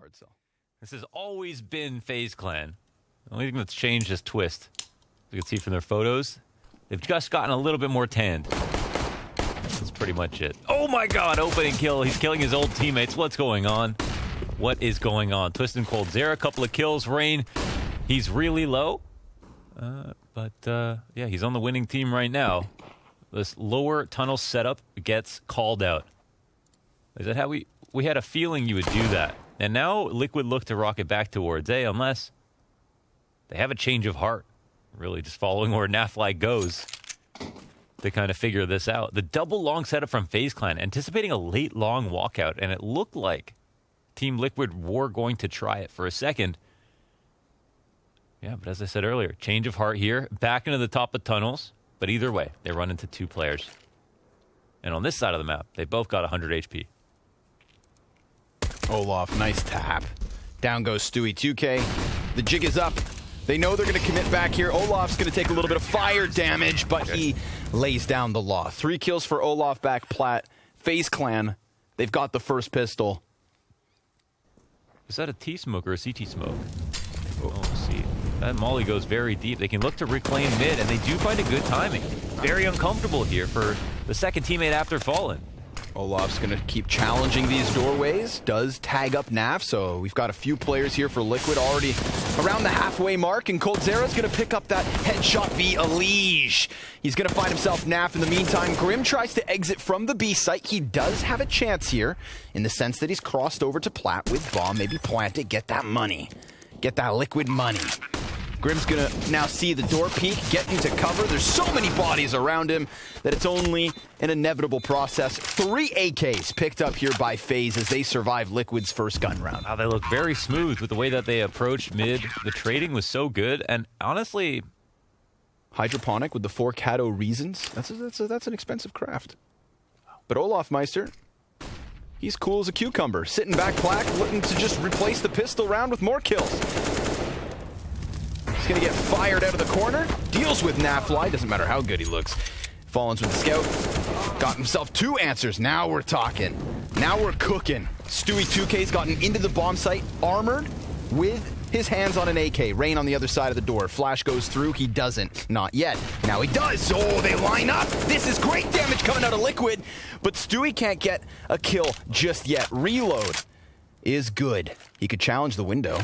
hard sell. This has always been FaZe Clan. The only thing that's changed is Twist. As you can see from their photos, they've just gotten a little bit more tanned. That's pretty much it. Oh my god, opening kill. He's killing his old teammates. What's going on? What is going on? Twist and COLDZERA, a couple of kills. Rain, he's really low. But yeah, he's on the winning team right now. This lower tunnel setup gets called out. Is that how we had a feeling you would do that? And now Liquid look to rock it back towards A, unless they have a change of heart. Really just following where NaVi goes to kind of figure this out. The double long setup from FaZe Clan, anticipating a late long walkout, and it looked like Team Liquid were going to try it for a second. Yeah, but as I said earlier, change of heart here. Back into the top of tunnels. But either way, they run into two players. And on this side of the map, they both got 100 HP. Olaf, nice tap. Down goes Stewie 2K. The jig is up. They know they're going to commit back here. Olaf's going to take a little bit of fire damage, but he lays down the law. 3 kills for Olaf back plat. FaZe Clan, they've got the first pistol. Is that a T smoke or a CT smoke? Oh, see. That molly goes very deep. They can look to reclaim mid, and they do find a good timing. Very uncomfortable here for the second teammate after falling. Olaf's going to keep challenging these doorways. Does tag up NaV, so we've got a few players here for Liquid already around the halfway mark, and COLDZERA's going to pick up that headshot via Lige. He's going to find himself NaV in the meantime. Grim tries to exit from the B site. He does have a chance here in the sense that he's crossed over to plat with bomb. Maybe plant it, get that money. Get that Liquid money. Grim's gonna now see the door peek, get into cover. There's so many bodies around him that it's only an inevitable process. 3 AKs picked up here by FaZe as they survive Liquid's first gun round. Wow, they look very smooth with the way that they approached mid. The trading was so good, and honestly... Hydroponic with the 4 Cato reasons. That's an expensive craft. But Olaf Meister, he's cool as a cucumber. Sitting back plaque, looking to just replace the pistol round with more kills. He's going to get fired out of the corner. Deals with NaVi. Doesn't matter how good he looks. Fallens with the scout. Got himself 2 answers. Now we're talking. Now we're cooking. Stewie 2K's gotten into the bomb site, armored with his hands on an AK. Rain on the other side of the door. Flash goes through. He doesn't. Not yet. Now he does. Oh, they line up. This is great damage coming out of Liquid. But Stewie can't get a kill just yet. Reload is good. He could challenge the window.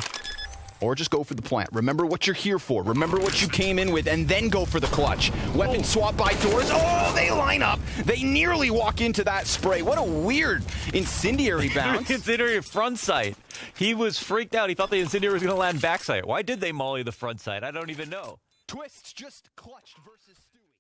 Or just go for the plant. Remember what you're here for. Remember what you came in with, and then go for the clutch. Weapon swap by doors. Oh, they line up. They nearly walk into that spray. What a weird incendiary bounce. Incendiary front sight. He was freaked out. He thought the incendiary was going to land back sight. Why did they molly the front sight? I don't even know. Twists just clutched versus Stewie.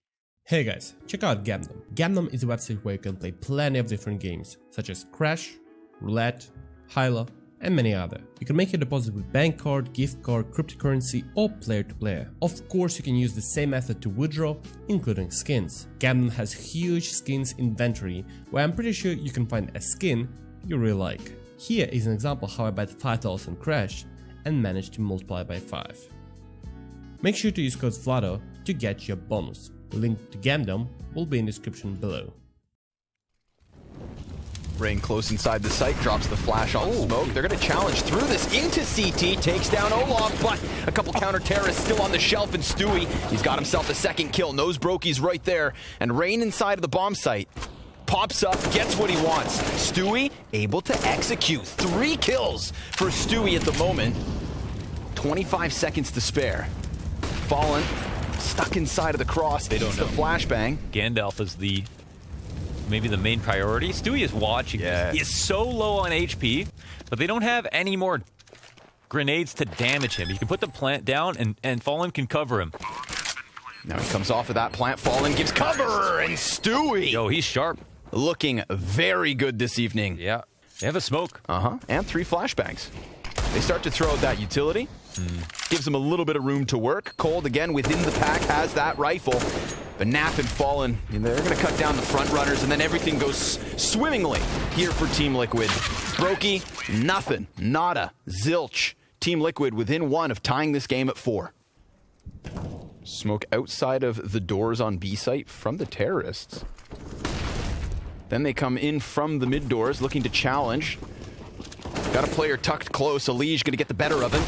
Hey guys, check out Gamdom. Gamdom is a website where you can play plenty of different games, such as Crash, Roulette, Hyla, and many other. You can make your deposit with bank card, gift card, cryptocurrency, or player to player. Of course, you can use the same method to withdraw, including skins. Gamdom has huge skins inventory, where I'm pretty sure you can find a skin you really like. Here is an example how I bet $5 on Crash and managed to multiply by 5. Make sure to use code VLADO to get your bonus. The link to Gamdom will be in the description below. Rain close inside the site, drops the flash on smoke. They're going to challenge through this into CT, takes down Olaf, but a couple counter terrorists still on the shelf, and Stewie, he's got himself a second kill. Knows Brokey's right there, and Rain inside of the bomb site. Pops up, gets what he wants. Stewie able to execute. 3 kills for Stewie at the moment. 25 seconds to spare. Fallen, stuck inside of the cross. They don't know. The flashbang. Gandalf is maybe the main priority. Stewie is watching. Yeah. He is so low on HP, but they don't have any more grenades to damage him. He can put the plant down, and Fallen can cover him. Now he comes off of that plant. Fallen gives cover, and Stewie. Yo, he's sharp. Looking very good this evening. Yeah. They have a smoke. And 3 flashbangs. They start to throw out that utility. Gives them a little bit of room to work. Cold, again, within the pack, has that rifle. But Nap and Fallen, they're going to cut down the front runners, and then everything goes swimmingly here for Team Liquid. Brokey, nothing. Nada. Zilch. Team Liquid within 1 of tying this game at 4. Smoke outside of the doors on B site from the terrorists. Then they come in from the mid doors looking to challenge. Got a player tucked close. Alige gonna get the better of him.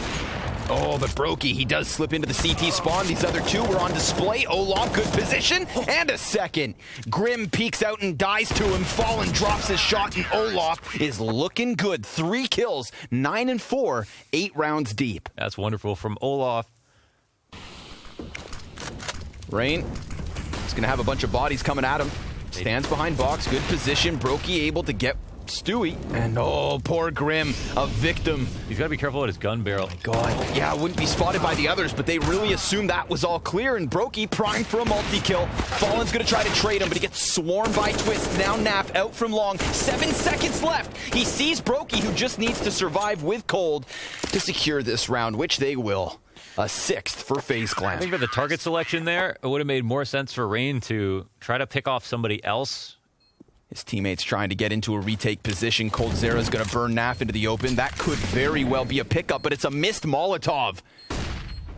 Oh, but Brokey, he does slip into the CT spawn. These other two were on display. Olaf, good position, and a second. Grim peeks out and dies to him. Fallen drops his shot, and Olaf is looking good. 3 kills, 9 and 4, 8 rounds deep. That's wonderful from Olaf. Rain is going to have a bunch of bodies coming at him. Stands behind box, good position. Brokey able to get Stewie. And oh, poor Grim, a victim. He's got to be careful with his gun barrel. God, yeah, wouldn't be spotted by the others, but they really assumed that was all clear, and Brokey primed for a multi-kill. Fallen's gonna try to trade him, but he gets swarmed by Twist. Now Naf out from long. 7 seconds left. He sees Brokey, who just needs to survive with Cold to secure this round, which they will. A 6th for FaZe Clan. I think for the target selection there, it would have made more sense for Rain to try to pick off somebody else. His teammates trying to get into a retake position. COLDZERA's going to burn Naf into the open. That could very well be a pickup, but it's a missed Molotov.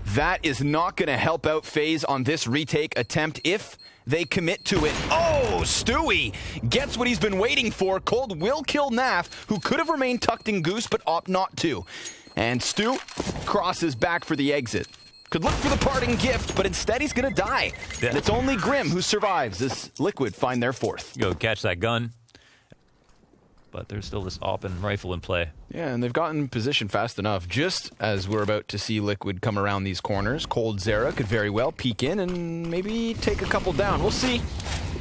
That is not going to help out FaZe on this retake attempt if they commit to it. Oh, Stewie gets what he's been waiting for. Cold will kill Naf, who could have remained tucked in Goose, but opt not to. And Stu crosses back for the exit. Could look for the parting gift, but instead he's going to die. Yeah. And it's only Grim who survives as Liquid find their 4th. Go catch that gun. But there's still this op and rifle in play. Yeah, and they've gotten position fast enough. Just as we're about to see Liquid come around these corners, COLDZERA could very well peek in and maybe take a couple down. We'll see.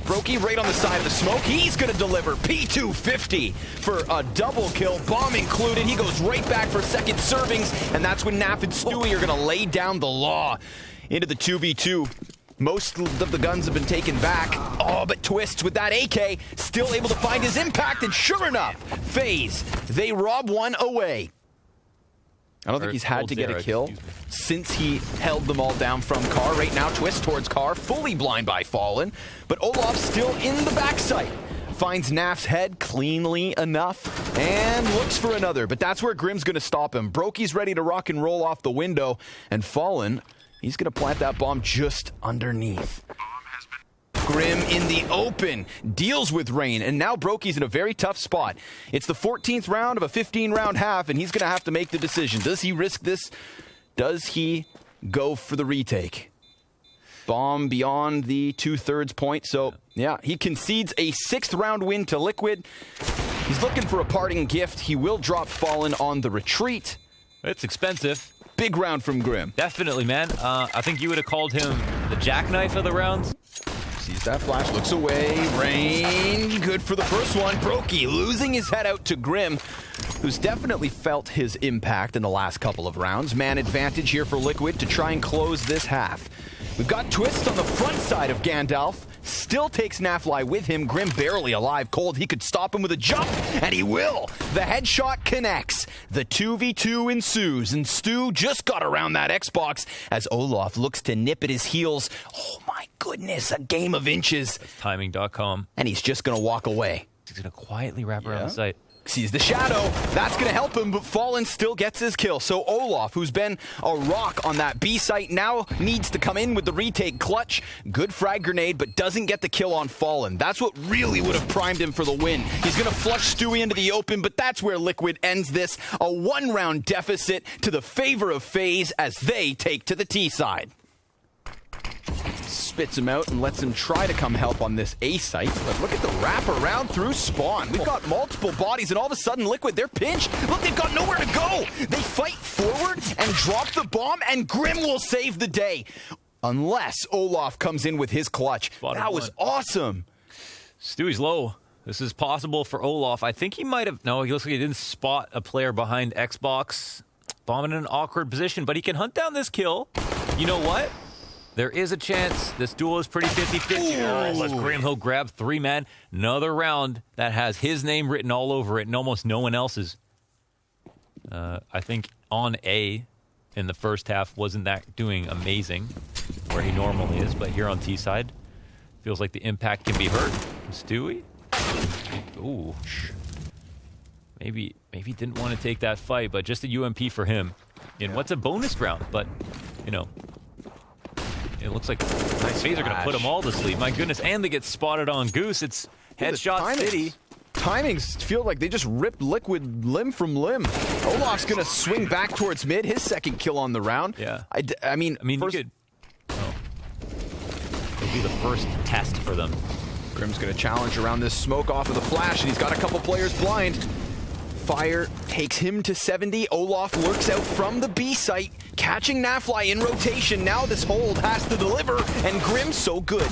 Brokey right on the side of the smoke. He's going to deliver P250 for a double kill, bomb included. He goes right back for second servings, and that's when Naf and Stewie are going to lay down the law into the 2v2. Most of the guns have been taken back. Oh, but Twist with that AK, still able to find his impact, and sure enough, FaZe, they rob one away. I don't think he's had to get a kill since he held them all down from Car. Right now, Twist towards Car, fully blind by Fallen, but Olaf still in the backside. Finds Naf's head cleanly enough and looks for another, but that's where Grim's going to stop him. Brokey's ready to rock and roll off the window, and Fallen, he's going to plant that bomb just underneath. Grim in the open, deals with Rain, and now Brokey's in a very tough spot. It's the 14th round of a 15-round half, and he's going to have to make the decision. Does he risk this? Does he go for the retake? Bomb beyond the 2/3 point, so yeah, he concedes a 6th round win to Liquid. He's looking for a parting gift. He will drop Fallen on the retreat. It's expensive. Big round from Grim. Definitely, man. I think you would have called him the jackknife of the rounds. Sees that flash, looks away. Rain, good for the first one. Brokey losing his head out to Grim, who's definitely felt his impact in the last couple of rounds. Man advantage here for Liquid to try and close this half. We've got Twist on the front side of Gandalf. Still takes Nafly with him. Grim barely alive. Cold, he could stop him with a jump, and he will. The headshot connects. The 2v2 ensues, and Stu just got around that Xbox as Olaf looks to nip at his heels. Oh my goodness, a game of inches. Timing.com. And he's just going to walk away. He's going to quietly wrap around the site. Sees the shadow. That's going to help him, but Fallen still gets his kill. So Olaf, who's been a rock on that B site, now needs to come in with the retake clutch. Good frag grenade, but doesn't get the kill on Fallen. That's what really would have primed him for the win. He's going to flush Stewie into the open, but that's where Liquid ends this. A 1-round deficit to the favor of FaZe as they take to the T side. Spits him out and lets him try to come help on this A site. But look at the wrap around through spawn. We've got multiple bodies, and all of a sudden, Liquid, they're pinched. Look, they've got nowhere to go. They fight forward and drop the bomb, and Grim will save the day. Unless Olaf comes in with his clutch. That was awesome. Stewie's low. This is possible for Olaf. I think he might have... No, he looks like he didn't spot a player behind Xbox. Bombing in an awkward position, but he can hunt down this kill. You know what? There is a chance this duel is pretty 50-50. Oh, let's Grim. He'll grab 3 man. Another round that has his name written all over it and almost no one else's. I think on A in the first half wasn't that doing amazing where he normally is, but here on T side feels like the impact can be hurt. Stewie? Ooh. Maybe didn't want to take that fight, but just a UMP for him in what's a bonus round, but you know. It looks like FaZe are going to put them all to sleep. My goodness, and they get spotted on Goose. It's headshot city. timings feel like they just ripped Liquid limb from limb. Olaf's gonna swing back towards mid, his second kill on the round. Yeah. I mean, first, you could. Oh. It'll be the first test for them. Grim's gonna challenge around this smoke off of the flash, and he's got a couple players blind. Fire takes him to 70. Olaf lurks out from the B site, catching NaFly in rotation. Now this hold has to deliver, and Grim's so good.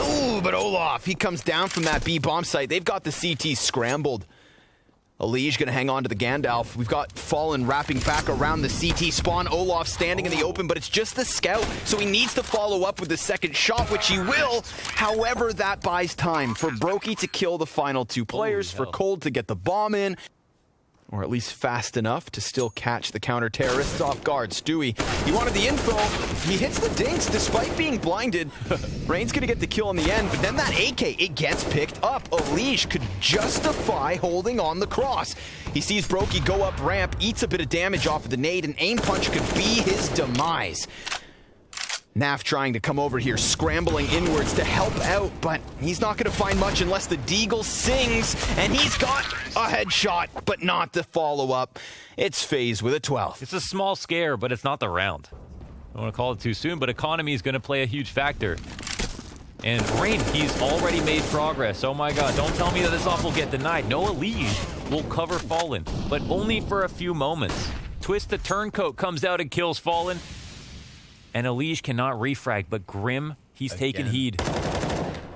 Ooh, but Olaf, he comes down from that B bomb site. They've got the CT scrambled. Alige gonna hang on to the Gandalf. We've got Fallen wrapping back around the CT spawn. Olaf standing in the open, but it's just the scout, so he needs to follow up with the second shot, which he will. However, that buys time for Brokey to kill the final two players, for Cold to get the bomb in, or at least fast enough to still catch the counter-terrorists off guard. Stewie, he wanted the info. He hits the dinks despite being blinded. Rain's gonna get the kill in the end, but then that AK, it gets picked up. Alige could justify holding on the cross. He sees Brokey go up ramp, eats a bit of damage off of the nade, and aim punch could be his demise. Naf trying to come over here, scrambling inwards to help out, but he's not going to find much unless the Deagle sings, and he's got a headshot, but not the follow-up. It's FaZe with a 12th. It's a small scare, but it's not the round. I don't want to call it too soon, but economy is going to play a huge factor. And Rain, he's already made progress. Oh my god, don't tell me that this off will get denied. No, Alige will cover Fallen, but only for a few moments. Twist the turncoat comes out and kills Fallen. And Alige cannot refrag, but Grim, he's taken heed.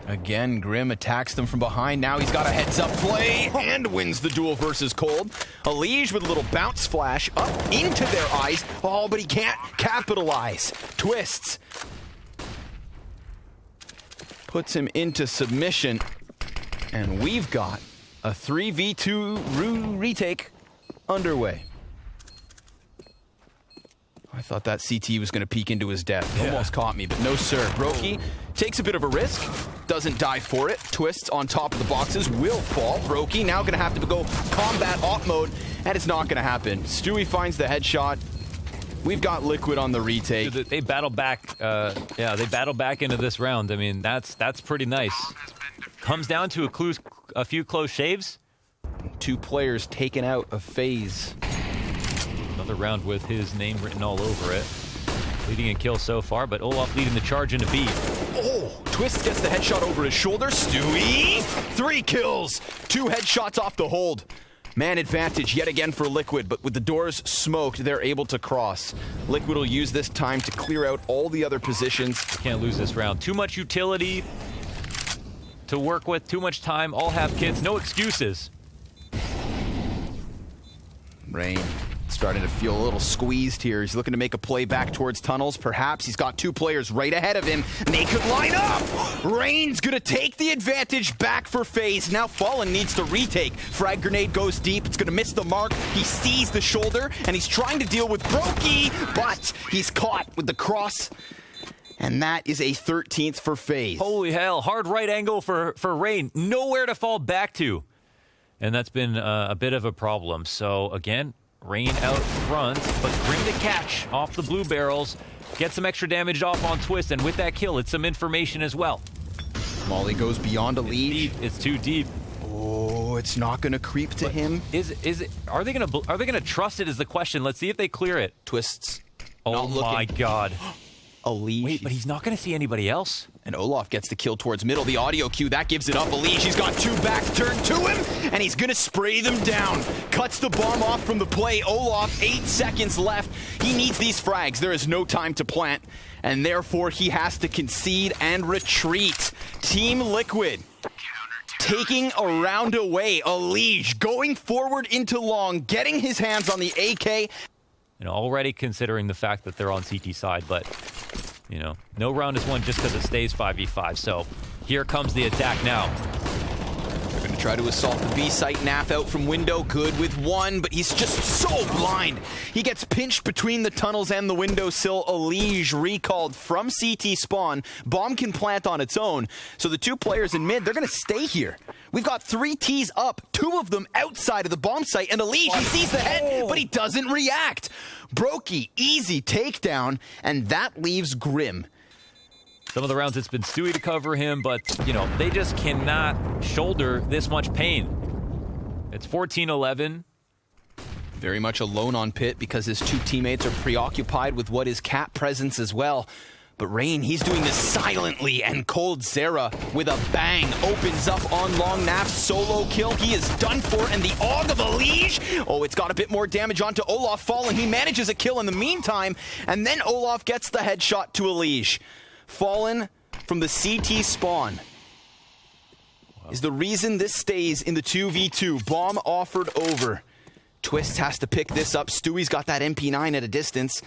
Again, Grim attacks them from behind. Now he's got a heads-up play and wins the duel versus Cold. Alige with a little bounce flash up into their eyes. Oh, but he can't capitalize. Twists. Puts him into submission. And we've got a 3v2 retake underway. I thought that CT was going to peek into his death. Almost caught me, but no sir. Brokey takes a bit of a risk, doesn't die for it. Twists on top of the boxes, will fall. Brokey now going to have to go combat op mode, and it's not going to happen. Stewie finds the headshot. We've got Liquid on the retake. Dude, they battle back. They battle back into this round. I mean, that's pretty nice. Comes down to a few close shaves. Two players taken out of FaZe. Another round with his name written all over it. Leading in kills so far, but Olaf leading the charge into B. Oh, Twist gets the headshot over his shoulder. Stewie, 3 kills, 2 headshots off the hold. Man advantage yet again for Liquid, but with the doors smoked, they're able to cross. Liquid will use this time to clear out all the other positions. Can't lose this round. Too much utility to work with, too much time, all have kids, no excuses. Rain starting to feel a little squeezed here. He's looking to make a play back towards tunnels. Perhaps he's got 2 players right ahead of him, and they could line up. Rain's gonna take the advantage back for FaZe. Now Fallen needs to retake. Frag grenade goes deep. It's gonna miss the mark. He sees the shoulder, and he's trying to deal with Brokey, but he's caught with the cross. And that is a 13th for FaZe. Holy hell, hard right angle for Rain. Nowhere to fall back to. And that's been a bit of a problem. So again, Rain out front, but Grim to catch off the blue barrels. Get some extra damage off on Twist, and with that kill, it's some information as well. Molly goes beyond Alige. It's too deep. Oh, it's not going to creep to him. Is it? Are they gonna trust it? Is the question. Let's see if they clear it. Twists. Oh my god. Alige. Wait, but he's not going to see anybody else. And Olaf gets the kill towards middle. The audio cue, that gives it up. Alige, he's got 2 backs turned to him, and he's going to spray them down. Cuts the bomb off from the play. Olaf, 8 seconds left. He needs these frags. There is no time to plant, and therefore he has to concede and retreat. Team Liquid taking a round away. Alige going forward into long, getting his hands on the AK. And already considering the fact that they're on CT side, but, you know, no round is won just because it stays 5v5. So here comes the attack now. They're going to try to assault the B site. Naf out from window, good with 1, but he's just so blind. He gets pinched between the tunnels and the windowsill. Alige recalled from CT spawn. Bomb can plant on its own. So the 2 players in mid, they're going to stay here. We've got 3 Ts up, 2 of them outside of the bomb site, and Alige, he sees the head, but he doesn't react. Brokey, easy takedown, and that leaves Grim. Some of the rounds it's been Stewie to cover him, but, you know, they just cannot shoulder this much pain. It's 14-11. Very much alone on pit because his two teammates are preoccupied with what is cat presence as well. But Rain, he's doing this silently, and COLDZERA with a bang opens up on long. NaV solo kill. He is done for, and the AUG of Elige. Oh, it's got a bit more damage onto Olaf. Fallen, he manages a kill in the meantime, and then Olaf gets the headshot to Elige. Fallen from the CT spawn is the reason this stays in the 2v2. Bomb offered over. Twist has to pick this up. Stewie's got that MP9 at a distance.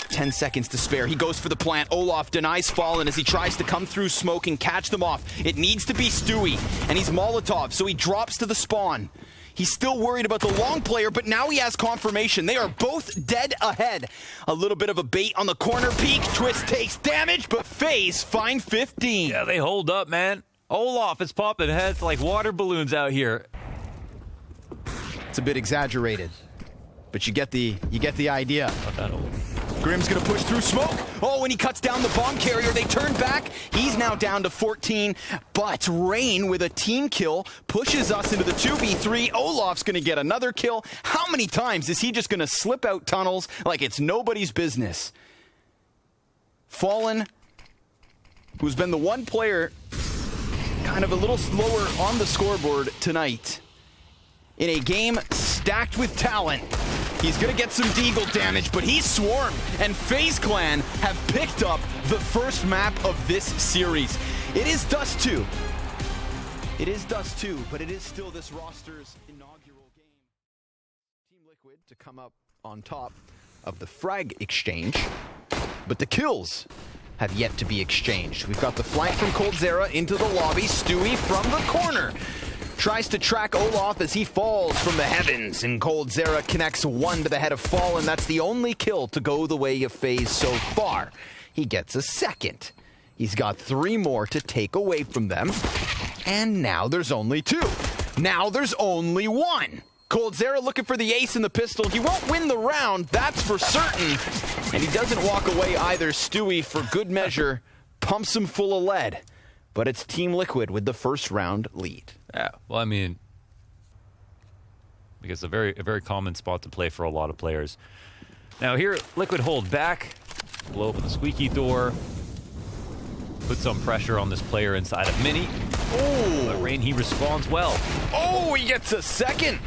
10 seconds to spare. He goes for the plant. Olaf denies Fallen as he tries to come through smoke and catch them off. It needs to be Stewie, and he's Molotov, so he drops to the spawn. He's still worried about the long player, but now he has confirmation. They are both dead ahead. A little bit of a bait on the corner peek. Twist takes damage, but FaZe find 15. Yeah, they hold up, man. Olaf is popping heads like water balloons out here. It's a bit exaggerated, but you get the idea. Not that old. Grim's gonna push through smoke. Oh, and he cuts down the bomb carrier. They turn back. He's now down to 14, but Rain with a team kill pushes us into the 2v3. Olaf's gonna get another kill. How many times is he just gonna slip out tunnels like it's nobody's business? Fallen, who's been the one player kind of a little slower on the scoreboard tonight, in a game stacked with talent. He's gonna get some deagle damage, but he's swarmed, and FaZe Clan have picked up the first map of this series. It is Dust 2. It is Dust 2, but it is still this roster's inaugural game. Team Liquid to come up on top of the frag exchange, but the kills have yet to be exchanged. We've got the flank from COLDZERA into the lobby. Stewie from the corner tries to track Olaf as he falls from the heavens, and COLDZERA connects one to the head of Fallen. That's the only kill to go the way of FaZe so far. He gets a second. He's got 3 more to take away from them, and now there's only 2. Now there's only 1. COLDZERA looking for the ace in the pistol. He won't win the round, that's for certain, and he doesn't walk away either. Stewie, for good measure, pumps him full of lead. But it's Team Liquid with the first round lead. Yeah, well, I mean, because a very common spot to play for a lot of players. Now here, Liquid hold back, blow open the squeaky door, put some pressure on this player inside of Mini. Oh, But Rain, he responds well. oh, he gets a second.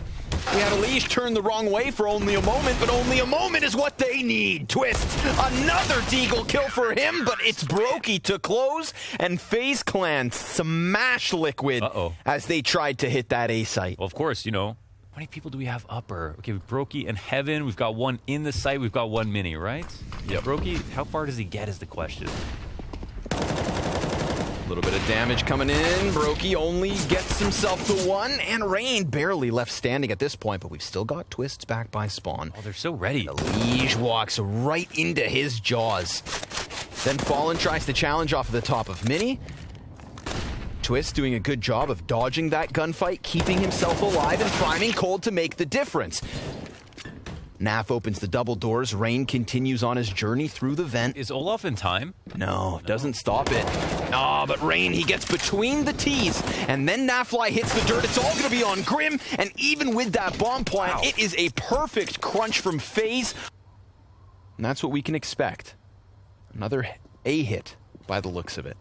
We had Elige turn the wrong way for only a moment, but only a moment is what they need. Twist, another deagle kill for him, but it's Brokey to close, and FaZe Clan smash Liquid as they tried to hit that A site. Well, of course, you know, how many people do we have upper? Okay, we've Brokey and Heaven. We've got one in the site. We've got one Mini, right? Yep. Brokey, how far does he get is the question. A little bit of damage coming in. Brokey only gets himself the 1, and Rain barely left standing at this point, but we've still got Twists back by spawn. Oh, they're so ready. Elige walks right into his jaws. Then Fallen tries to challenge off of the top of Mini. Twist doing a good job of dodging that gunfight, keeping himself alive, and priming Cold to make the difference. NaV opens the double doors. Rain continues on his journey through the vent. Is Olaf in time? No, doesn't stop it. Ah, but Rain, he gets between the T's, and then Nafly hits the dirt. It's all going to be on Grim, and even with that bomb plant, it is a perfect crunch from FaZe. And that's what we can expect. Another A hit by the looks of it.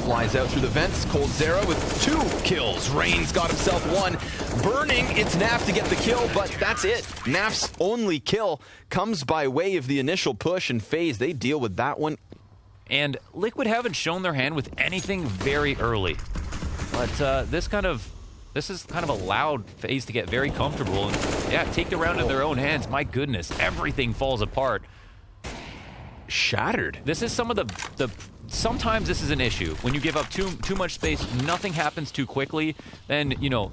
Flies out through the vents. COLDZERA with 2 kills. Rain's got himself 1. Burning, it's NaV to get the kill, but that's it. NaV's only kill comes by way of the initial push, and FaZe, they deal with that one. And Liquid haven't shown their hand with anything very early. But this has kind of allowed FaZe to get very comfortable and, yeah, take the round in their own hands. My goodness, everything falls apart. Shattered. This is some of the sometimes this is an issue. When you give up too much space, nothing happens too quickly, then, you know,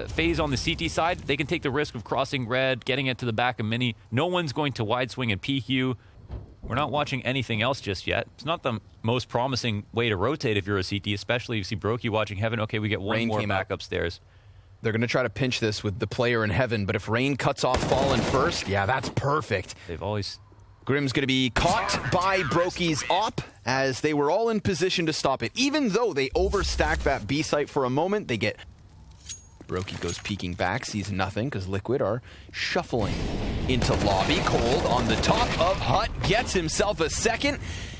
FaZe on the CT side, they can take the risk of crossing red, getting it to the back of Mini. No one's going to wide swing and PQ. We're not watching anything else just yet. It's not the most promising way to rotate if you're a CT, especially if you see Brokey watching Heaven. Okay, we get one more back upstairs. They're going to try to pinch this with the player in Heaven, but if Rain cuts off Fallen first, yeah, that's perfect. They've always... Grim's going to be caught by Brokey's op as they were all in position to stop it. Even though they overstack that B site for a moment, they get Brokey goes peeking back, sees nothing because Liquid are shuffling into lobby. Cold on the top of Hut, gets himself a second.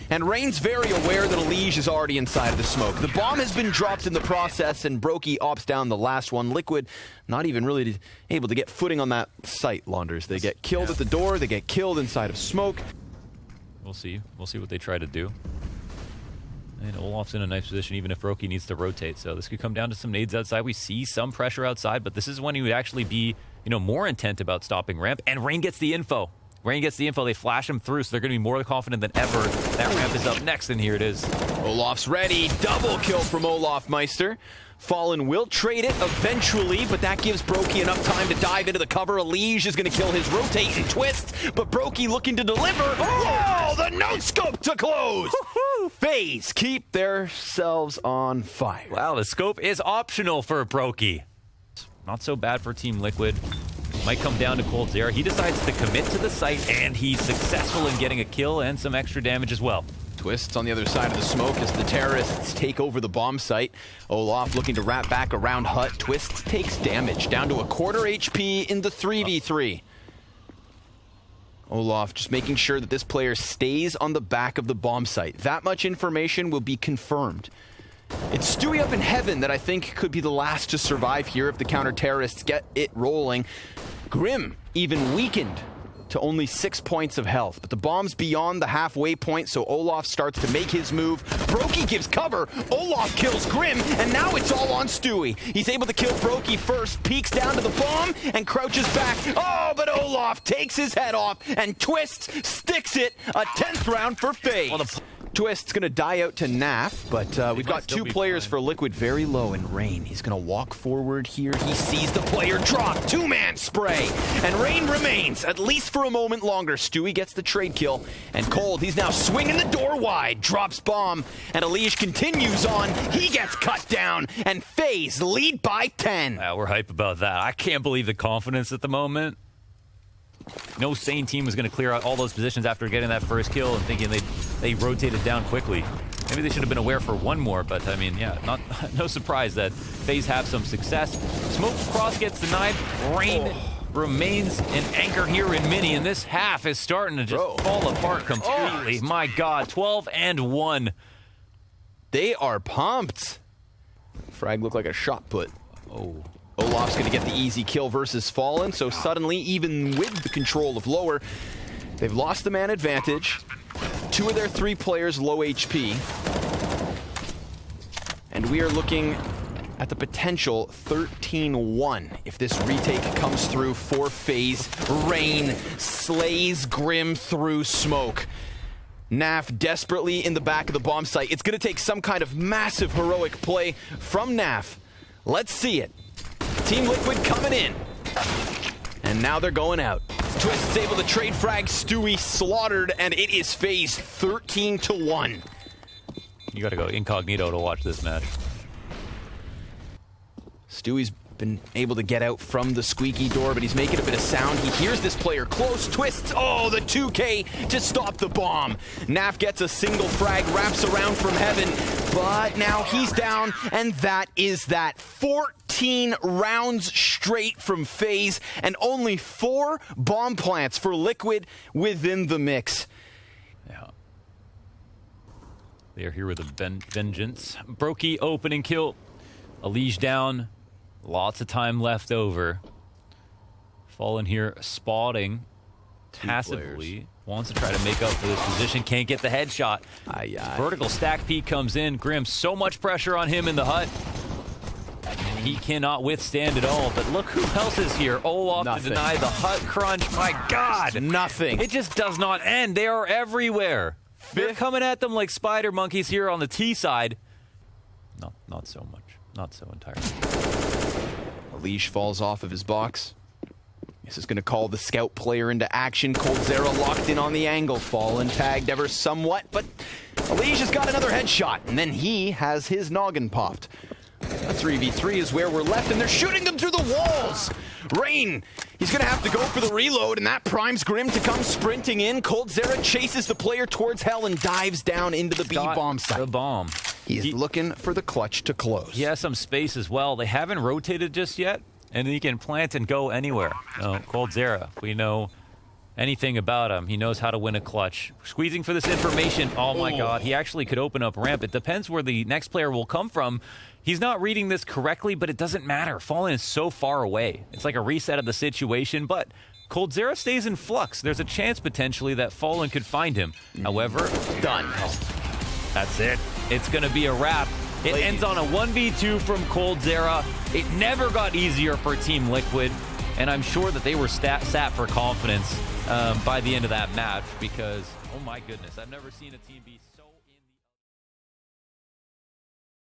And Rain's very aware that Elige is already inside of the smoke. The bomb has been dropped in the process, and Brokey opts down the last one. Liquid not even really able to get footing on that site, Launders. They get killed at the door, they get killed inside of smoke. We'll see. We'll see what they try to do. And Olaf's in a nice position, even if Brokey needs to rotate. So this could come down to some nades outside. We see some pressure outside, but this is when he would actually be, more intent about stopping ramp. And Rain gets the info. Rain gets the info, they flash him through, so they're going to be more confident than ever. That ramp is up next, and here it is. Olaf's ready. Double kill from Olaf Meister. Fallen will trade it eventually, but that gives Brokey enough time to dive into the cover. Elige is going to kill his rotate and twist, but Brokey looking to deliver. Oh, the no-scope to close! FaZe keep themselves on fire. Wow, the scope is optional for Brokey. Not so bad for Team Liquid. Might come down to COLDZERA. He decides to commit to the site, and he's successful in getting a kill and some extra damage as well. Twists on the other side of the smoke as the terrorists take over the bomb site. Olaf looking to wrap back around Hut. Twists takes damage, down to a quarter HP in the 3v3. Olaf just making sure that this player stays on the back of the bomb site. That much information will be confirmed. It's Stewie up in heaven that I think could be the last to survive here if the counter-terrorists get it rolling. Grim even weakened to only 6 points of health, but the bomb's beyond the halfway point, so Olaf starts to make his move. Brokey gives cover, Olaf kills Grim, and now it's all on Stewie. He's able to kill Brokey first, peeks down to the bomb, and crouches back. Oh, but Olaf takes his head off, and Twist sticks it. A 10th round for FaZe. Well, Twist's gonna die out to NaV, but we've got two players for Liquid very low in Rain. He's gonna walk forward here. He sees the player drop. Two-man spray. And Rain remains, at least for a moment longer. Stewie gets the trade kill. And Cold, he's now swinging the door wide. Drops bomb. And Elige continues on. He gets cut down. And FaZe lead by 10. Yeah, we're hype about that. I can't believe the confidence at the moment. No sane team was going to clear out all those positions after getting that first kill and thinking they rotated down quickly. Maybe they should have been aware for one more, but I mean, yeah, no surprise that FaZe have some success. Smoke cross gets denied. Rain remains an anchor here in mini, and this half is starting to just fall apart completely. My God, 12-1. They are pumped. Frag looked like a shot put. Oh. Olaf's going to get the easy kill versus Fallen, so suddenly, even with the control of lower, they've lost the man advantage. Two of their three players low HP. And we are looking at the potential 13-1 if this retake comes through for FaZe. Rain slays Grim through smoke. NaV desperately in the back of the bomb site. It's going to take some kind of massive heroic play from NaV. Let's see it. Team Liquid coming in. And now they're going out. Twist's able to trade frag. Stewie slaughtered, and it is FaZe 13-1. You got to go incognito to watch this match. Stewie's been able to get out from the squeaky door, but he's making a bit of sound. He hears this player close. Twists. Oh, the 2K to stop the bomb. NaV gets a single frag, wraps around from heaven, but now he's down, and that is that. 14 rounds straight from FaZe, and only 4 bomb plants for Liquid within the mix. Yeah. They are here with a vengeance. Brokey opening kill. Elige down. Lots of time left over. Fallen here spotting passively. Wants to try to make up for this position. Can't get the headshot. Vertical stack peek comes in. Grim, so much pressure on him in the hut. And he cannot withstand it all. But look who else is here. Olaf to deny the hut crunch. My God. Nothing. It just does not end. They are everywhere. They're coming at them like spider monkeys here on the T side. No, not so much. Not so entirely. Elige falls off of his box. This is going to call the scout player into action. COLDZERA locked in on the angle. Fallen tagged ever somewhat, but Elige has got another headshot, and then he has his noggin popped. A 3v3 is where we're left, and they're shooting them through the walls. Rain, he's going to have to go for the reload, and that primes Grim to come sprinting in. COLDZERA chases the player towards hell and dives down into the B-bomb site. The bomb. He's looking for the clutch to close. He has some space as well. They haven't rotated just yet, and he can plant and go anywhere. COLDZERA, we know anything about him. He knows how to win a clutch. Squeezing for this information. Oh my God, he actually could open up ramp. It depends where the next player will come from. He's not reading this correctly, but it doesn't matter. Fallen is so far away. It's like a reset of the situation, but COLDZERA stays in flux. There's a chance potentially that Fallen could find him. However, Done. that's it. It's going to be a wrap. It ends on a 1v2 from COLDZERA. It never got easier for Team Liquid, and I'm sure that they were sat for confidence by the end of that match because, oh my goodness, I've never seen a team be so